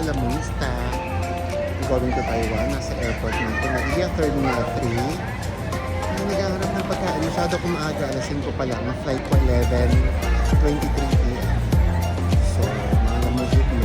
Lamunista. Going to Taiwan. Nasa airport natin. Nag-iya Terminal 3. Naghahanap ng pagkain. Masyado kung maaga. Alas 5 pa lang. Flight ko 11:23 p.m. So, mga lamunista.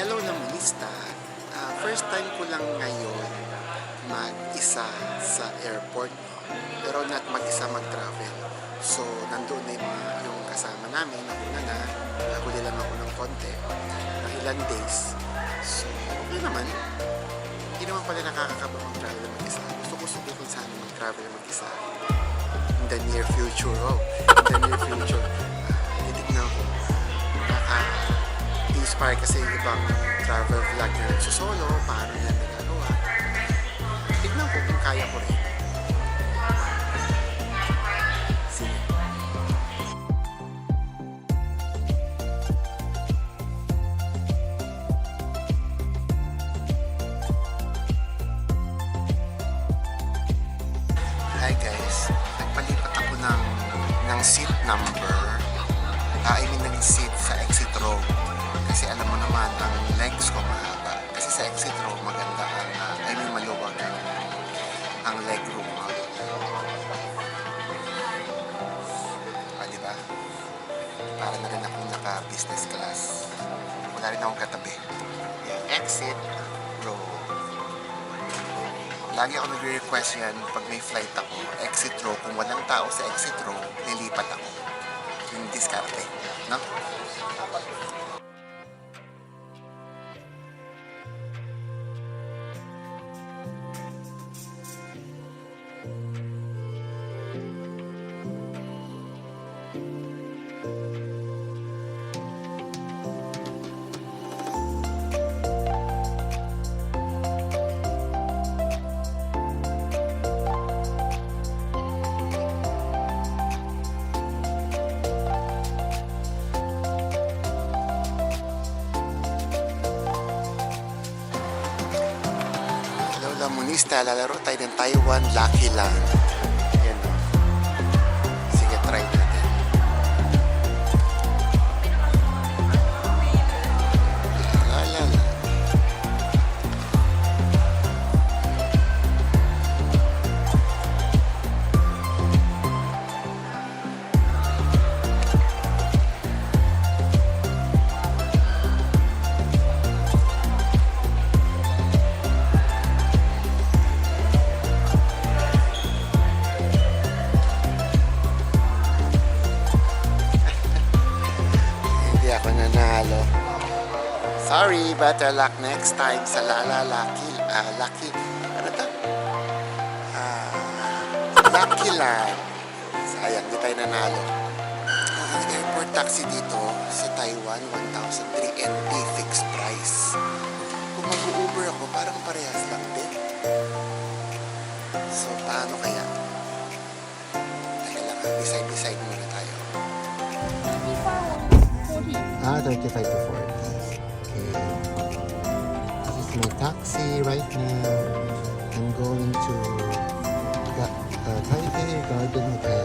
Hello Lamunista. First time ko lang ngayon mag-isa sa airport, pero not mag-isa mag-travel. So, nandoon na yung kasama namin. Nauna na, huli lang ako ng konti, ng ilang days. So, okay naman. Hindi naman pala nakakakaba mag-travel mag-isa. Gusto ko subukan sana mag-travel mag-isa. In the near future, in the near future. Titignan ko. Inspire kasi yung ibang travel vlog na nagsusolo, paano yan nagagawa. Tignan ko kung kaya ko rin. Sige. Hi guys, nagpalipat ako ng seat number. I mean ng seat sa exit row. Kasi alam mo naman, ang legs ko mahaba. Kasi sa exit row, maganda maluwag ang leg room. Diba? Para na rin akong naka-business class. Wala rin akong katabi. Exit row. Lagi ako nagre-request yan pag may flight ako. Exit row. Kung walang tao sa exit row, nilipat ako. Yung diskarte. No? Lamunista, lalaro tayo ng Taiwan Lucky Land. Yan o. Sige, try natin. Lalala. Sorry, better luck next time sa Lucky, ano to? Lucky Land. Sayang, di tayo nanalo. Airport taxi dito sa Taiwan, 1,003 NT fixed price. Kung mag-Uber ako, parang parehas lang din. So, paano kaya? Teka lang, decide muna tayo. 35 to 40. This is my taxi right now. I'm going to Taipei Garden Hotel.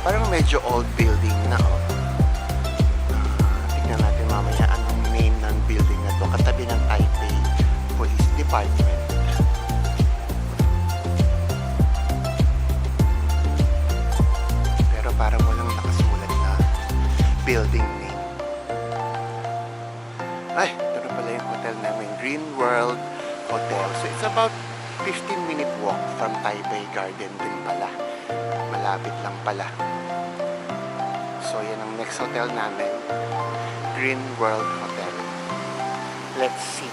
Parang medyo old building na, oh. Tignan natin mamaya anong name ng building na to. Katabi ng Taipei Police Department. Pero parang walang nakasulat na building name. Ay, ito na pala yung hotel namin. Green World Hotel. So it's about 15-minute walk from Taipei Garden din pala. Malapit lang pala. So yan ang next hotel namin. Green World Hotel. Let's see.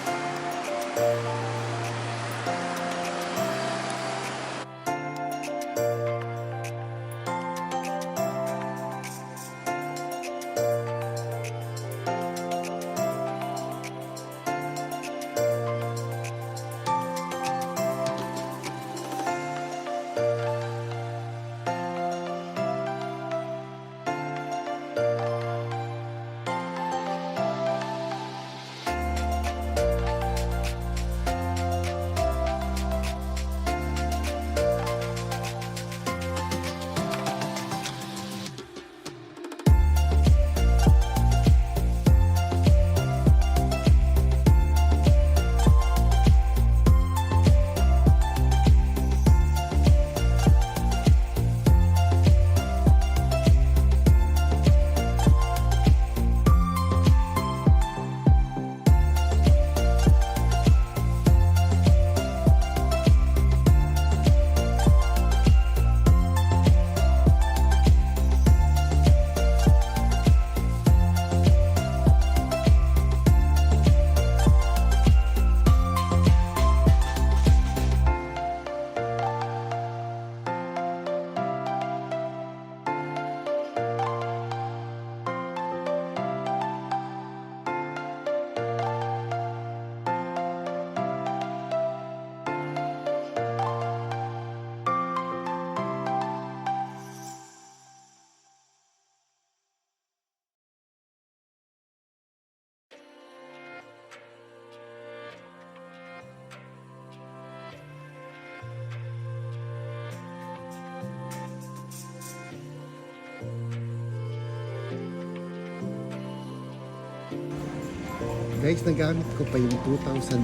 Guys, nagamit ko pa yung 2019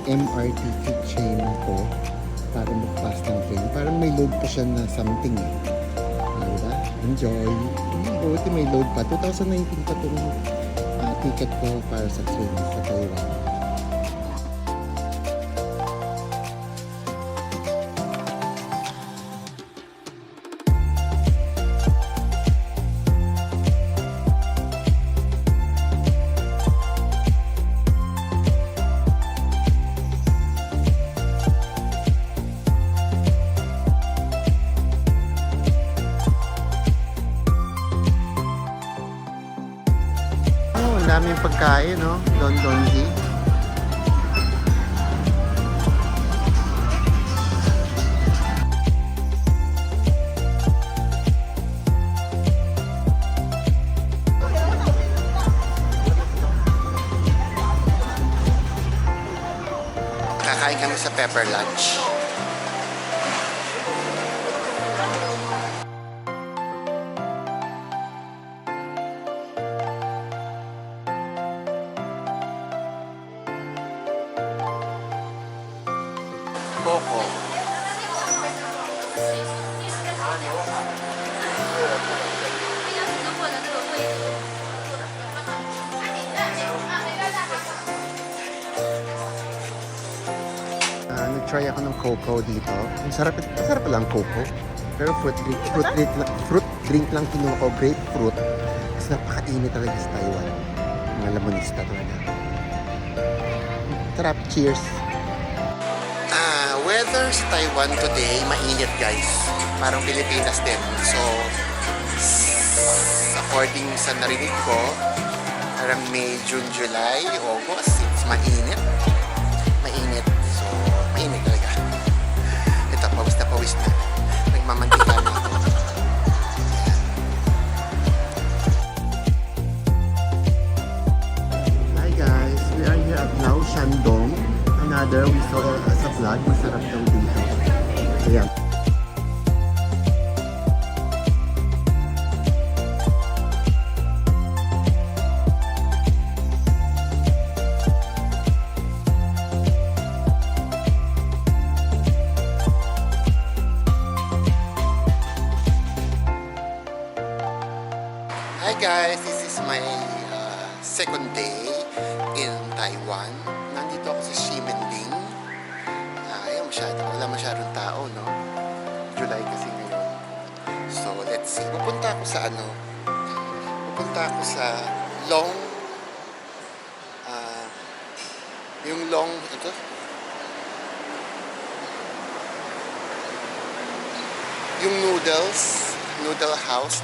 MRT keychain ko para mag-pass ng train. Parang may load pa siya na something eh. Diba? Enjoy. Buti may load pa. 2019 pa itong ticket ko para sa train sa Taiwan. Ang daming pagkain, no? Don Donji. Kakain kami sa pepper lunch. Coco. Nag-try ako ng coco dito. Ang sarap lang coco. Pero fruit drink lang kinuha ko, grapefruit. Kasi napakainit talaga sa Taiwan. Mga lamonista talaga. Sarap, cheers! Weather sa Taiwan today, mainit guys. Parang Pilipinas din. So, according sa narinig ko, parang May, June, July, August, it's mainit. Mainit. So, mainit talaga. Ito, pawis na pawis na. Nagmamantika na ako. Hi guys, we are here at Lao Shandong. Another, we saw sa vlog, masarap daw dito. Ayan. Hi guys, this is my second day in Taiwan. Nandito ako sa Ximending. Wala masyadong tao, no? July kasi ngayon. So, let's see. Pupunta ako sa Long, yung Long, ito? Yung noodle house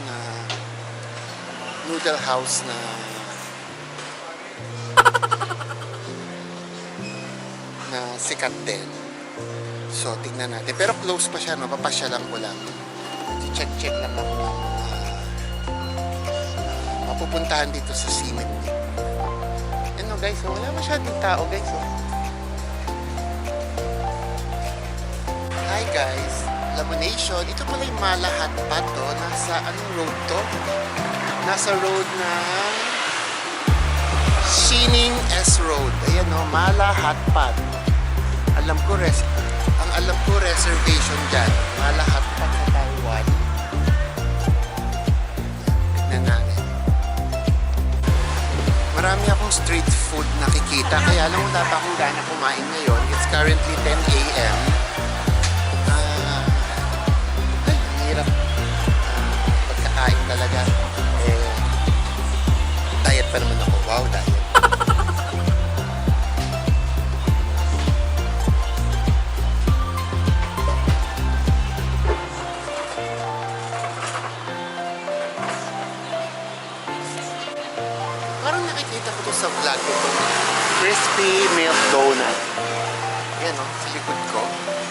na sikat din. So, tingnan natin. Pero close pa siya, no? Papasyalan ko lang. Check lang ako ng mapupuntahan dito sa Ximending. Ano guys, so, wala masyadong tao guys. Oh. Hi guys, Lamination. Ito pala yung Malahat pa to. Nasa anong road to? Nasa road na Xining S Road. Ayan o, Malahat pa. Alam ko reservation dyan. Malahat pa sa Taiwan. Tignan natin. Marami akong street food nakikita. Kaya lang wala pa akong gana kumain ngayon. It's currently 10 a.m. Ay, ang hirap. Pagkakain talaga. Diet pa naman ako. Wow, diet. Parang nakikita ko to sa vlog ko. Crispy milk donut. Yan o, sa likod ko.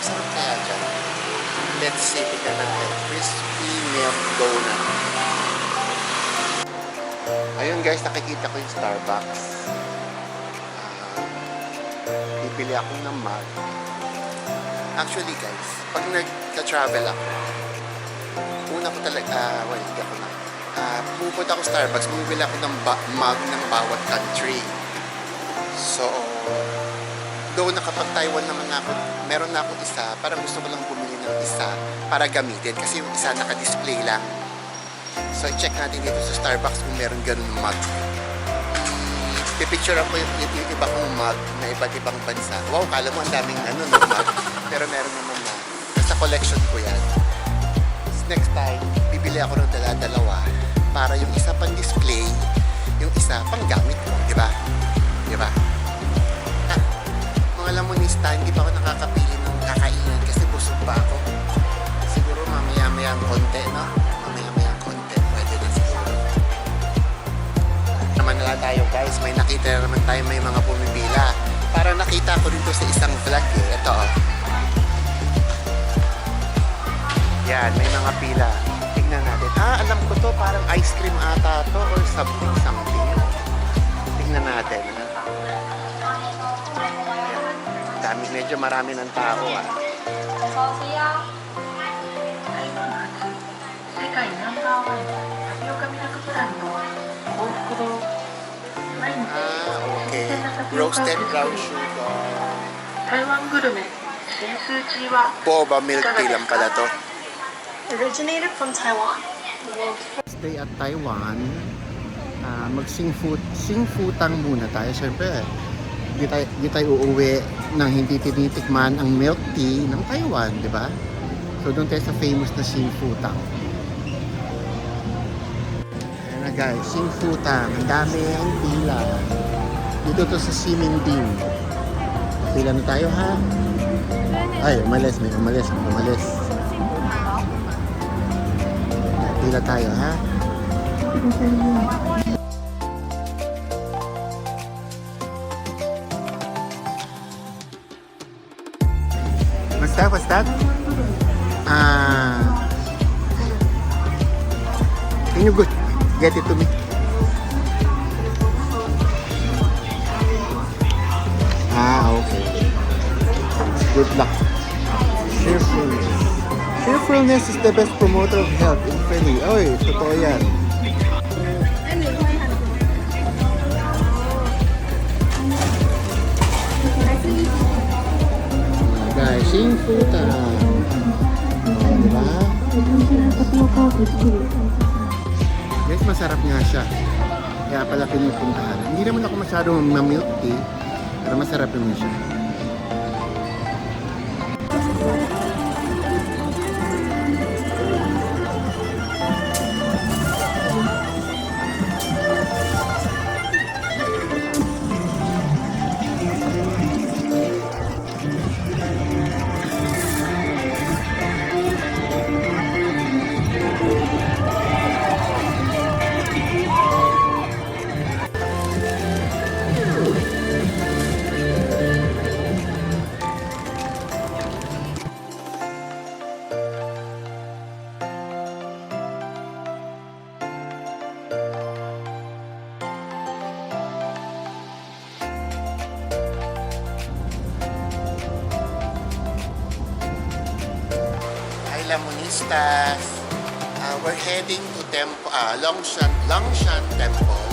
Sarap kaya dyan. Let's see, tignan natin. Crispy milk donut. Ayun guys, nakikita ko yung Starbucks. Pipili ako ng mug. Actually guys, pag nag-travel ako, una ko talaga, hindi ako na. Pupunta ako Starbucks, bumibili ako ng mug ng bawat country. So, doon nakapag Taiwan naman ako, meron na ako isa, parang gusto ko lang bumili ng isa para gamitin kasi yung isa naka-display lang. So, i-check natin dito sa Starbucks kung meron ganun mug. Pipicture ako yung iba kong mug na iba't ibang bansa. Wow, kala mo ang daming mug. Pero meron naman na. Sa collection ko yan. Next time, bibili ako ng dalawa para yung isa pang display, yung isa pang gamit ko, di ba? Di ba? Mga lamonista, hindi pa ako nakakapili ng kakainan kasi busog pa ako. Siguro mamaya-maya ang konti, no? Mamaya-maya ang konti, pwede na siguro. Naman nila tayo guys, may nakita na naman tayo, may mga pumipila. Para nakita ko dito sa isang vlog eh. Ito oh. Yan, may mga pila. Tignan natin. Alam ko to, parang ice cream ata to or something. Tignan natin. Ayan. Medyo marami ng tao ah. Okay. Roasted brown sugar. Boba milk tea lang pala to. Originated from Taiwan. Stay at Taiwan. Mag-singfutang muna tayo. Siyempre, di tayo uuwi nang hindi tinitikman ang milk tea ng Taiwan, di ba? So, doon tayo sa famous na singfutang. Ayan na guys, singfutang. Ang daming pila. Dito to sa Ximending. Pila na tayo ha? Ay, umalis. Pila tayo ha? What's that? Can you get it to me? Okay. Good luck. Cheerfulness is the best promoter of health in Philly. Oy, totoo yan. Guys, singfutang. Diba? Guys, masarap nga siya. Kaya pala pinupuntahan. Hindi naman ako masyadong ma-milk tea, pero masarap naman siya. Hi, Lamonistas! We're heading to Longshan Temple.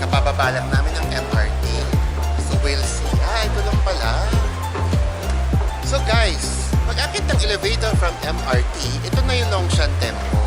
Kapababa lang namin ng MRT. So we'll see. Ito lang pala. So guys, pag-akit ng elevator from MRT, ito na yung Longshan Temple.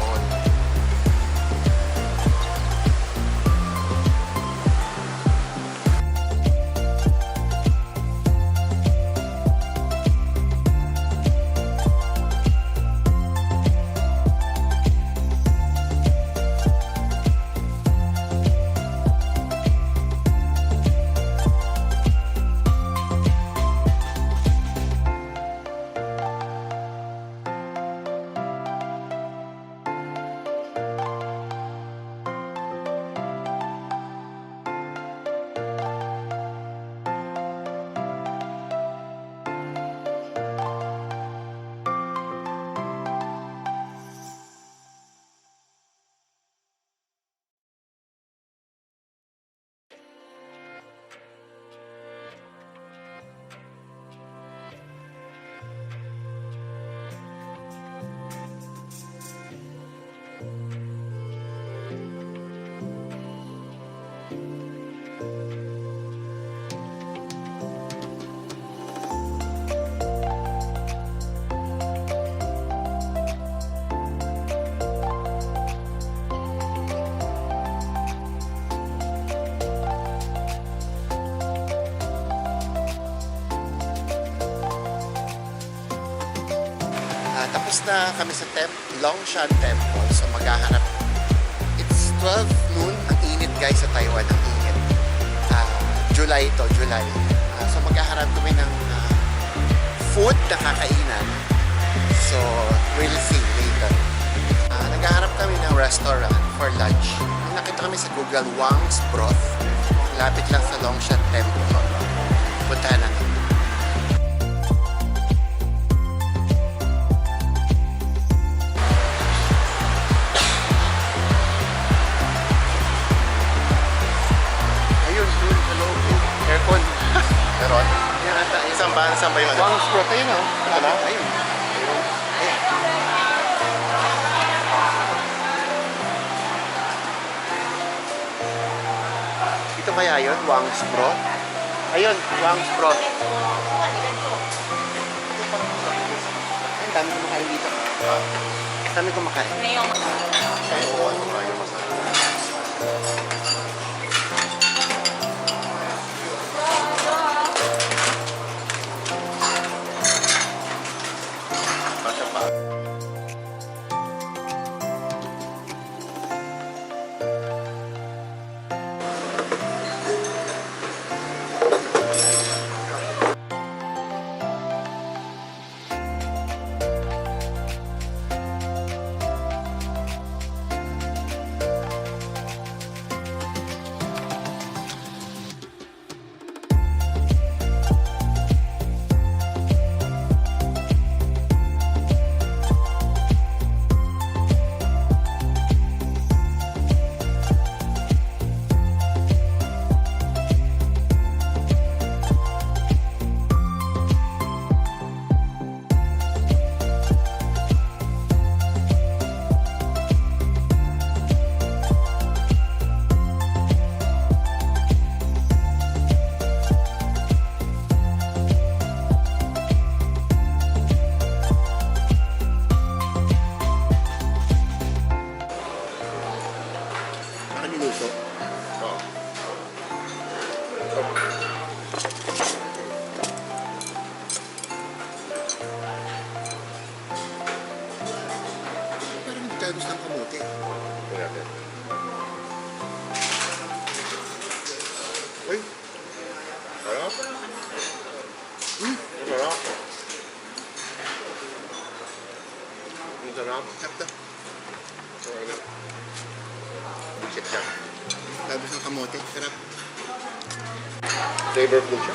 Tapos na kami sa Longshan Temple. So maghahanap. It's 12 noon. Ang init guys sa Taiwan. Ang init. July ito. July. So maghahanap kami ng food na kakainan. So we'll see later. Naghahanap kami ng restaurant for lunch. Nakita kami sa Google Wang's Broth. Lapit lang sa Longshan Temple. Puntahan natin. Aircon. Meron? Yan ata. Isang ba yung ano? Wang's Broth. Ayun o. Ito na? Ayun. Ayun. Ito kaya yun? Wang's Broth? Ayun. Wang's Broth. Ang dami kumakain dito. Ang dami kumakain. Ngayong Saka niluso. Oo. Parang hindi tayo gusto ng kamote. Tingnan natin. Uy, Sarap. hmm, Sarap. Ang sarap. sarap daw. Sarap. Buisit siya. Labis ng kamote, sarap. Flavorful siya.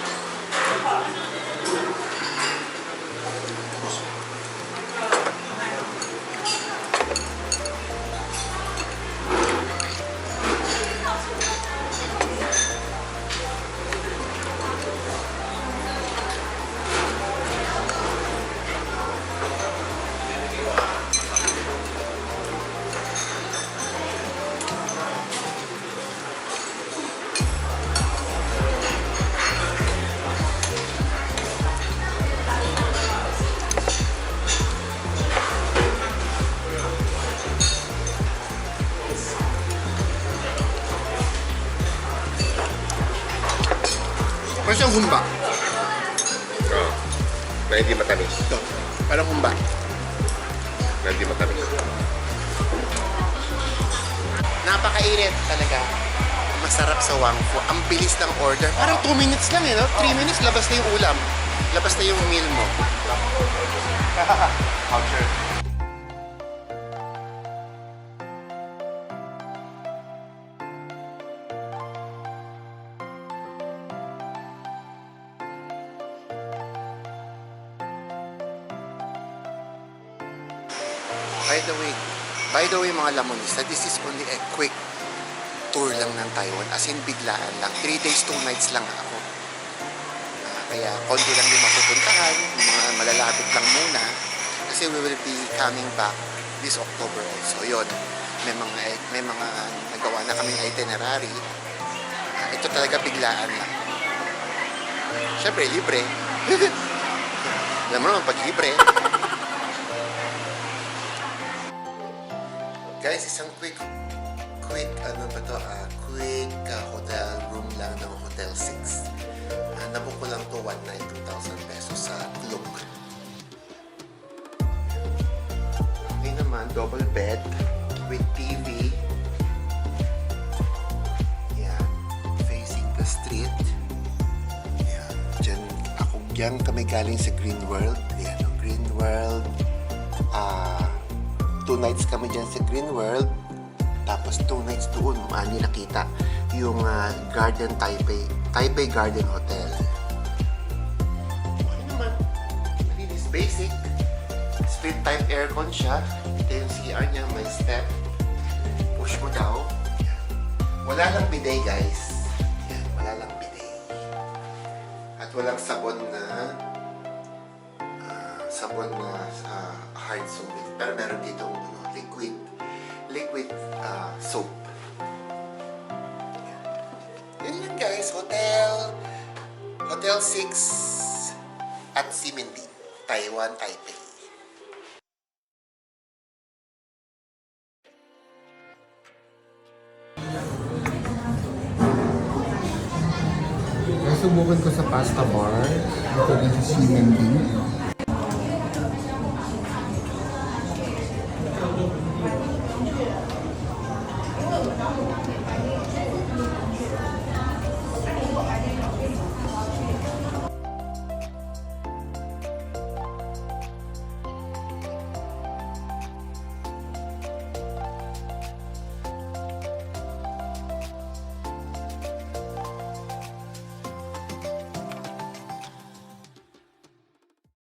Parang siyang humba. Oo. Na hindi matamis. Ito, parang humba. Na hindi matamis. Napakainit talaga. Masarap sa Wangfu. Ang bilis ng order. Parang 2 minutes lang eh, no? 3 minutes, labas na yung ulam. Labas na yung meal mo. Culture. By the way mga Lamonista, this is only a quick tour lang ng Taiwan. As in, biglaan lang. 3 days, 2 nights lang ako. Kaya konti lang yung mapupuntahan, yung mga malalapit lang muna. Kasi we will be coming back this October also. Yun, may mga nagawa na kaming itinerary. Ito talaga biglaan lang. Siyempre, libre. Alam mo naman, pag libre. Guys, isang quick ano ba to? Quick hotel room lang ng Hotel 6. Nabook ko lang to one night, 2,000 pesos sa Klook. Okay naman, double bed with TV. Yan, facing the street. Yan, diyan kami galing sa Green World. Yan, Green World. 2 nights kami dyan sa Green World. Tapos 2 nights doon, maani nakita yung Garden Taipei Garden Hotel. Okay naman. Malinis, basic. Split type aircon siya. Ito yung CR niya, may step. Push mo daw. Wala lang bidet, guys. Yan, wala lang bidet. At walang sabon na hard soap. Pero meron dito liquid soap. Yan lang guys, Hotel 6 at Ximending, Taiwan, Taipei. Nasubukan ko sa pasta bar. Ito din sa Ximending.